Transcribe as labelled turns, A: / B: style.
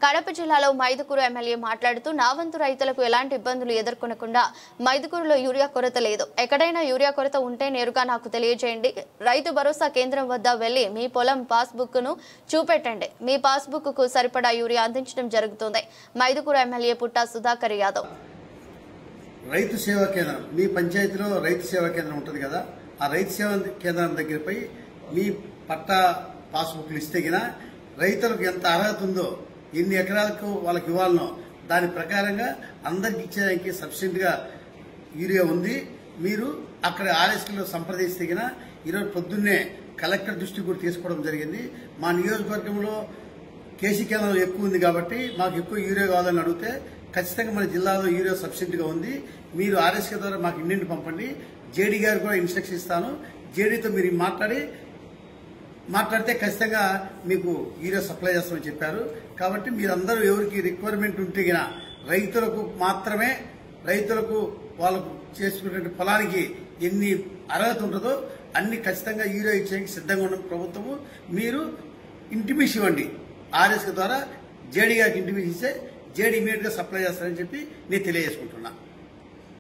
A: కడప జిల్లాలో మైదుకూరు ఎమ్మెల్యే మాట్లాడుతూ నా వంతు రైతులకు ఎలాంటి ఇబ్బందులు ఎదుర్కొనకుండా మైదుకూరులో యూరియా కొరత లేదు. ఎక్కడైనా యూరియా కొరత ఉంటే నేరుగా నాకు తెలియజేయండి. రైతు భరోసా కేంద్రం వద్ద వెళ్లి మీ పొలం పాస్బుక్ ను చూపెట్టండి. మీ పాస్బుక్ కు సరిపడా యూరియా అందించడం జరుగుతుంది. మైదుకూరు ఎమ్మెల్యే పుట్టా సుధాకర్ యాదవ్.
B: రైతు సేవా కేంద్రం మీ పంచాయతీలో రైతు సేవా కేంద్రం ఉంటుంది కదా, ఆ రైతు సేవా కేంద్రం దగ్గరపై మీ పట్టా పాస్బుక్లు ఇస్తే గిన రైతులకు ఎంత అర్హత ఉందో, ఎన్ని ఎకరాలకు వాళ్ళకి ఇవ్వాలనో దాని ప్రకారంగా అందరికి ఇచ్చేదానికి సబ్సిడీగా యూరియా ఉంది. మీరు అక్కడ ఆర్ఎస్లో సంప్రదిస్తే గిన ఈరోజు పొద్దున్నే కలెక్టర్ దృష్టికి కూడా తీసుకోవడం జరిగింది. మా నియోజకవర్గంలో కేసీ కేంద్రం ఎక్కువ ఉంది కాబట్టి మాకు ఎక్కువ యూరియా కావాలని అడిగితే ఖచ్చితంగా మన జిల్లాలో యూరియా సబ్సిడీగా ఉంది. మీరు ఆర్ఎస్కే ద్వారా మాకు ఇంటింటి పంపండి. జేడీ గారు కూడా ఇన్స్ట్రక్షన్ ఇస్తాను. జేడీతో మీరు మాట్లాడితే ఖచ్చితంగా మీకు యూరియా సప్లై చేస్తామని చెప్పారు. కాబట్టి మీరందరూ ఎవరికి రిక్వైర్మెంట్ ఉంటే గిన రైతులకు మాత్రమే, రైతులకు వాళ్ళకు చేసుకునే పొలానికి ఎన్ని అర్హత ఉంటుందో అన్ని ఖచ్చితంగా యూరియా ఇచ్చేందుకు సిద్ధంగా ఉన్న ప్రభుత్వము. మీరు ఇంటిమేషన్ ఇవ్వండి. ఆర్ఎస్కే ద్వారా జేడీ గారికి ఇంటిమేషన్ ఇస్తే జేడీ ఇమీడియట్ గా సప్లై చేస్తారని చెప్పి నేను తెలియజేసుకుంటున్నా.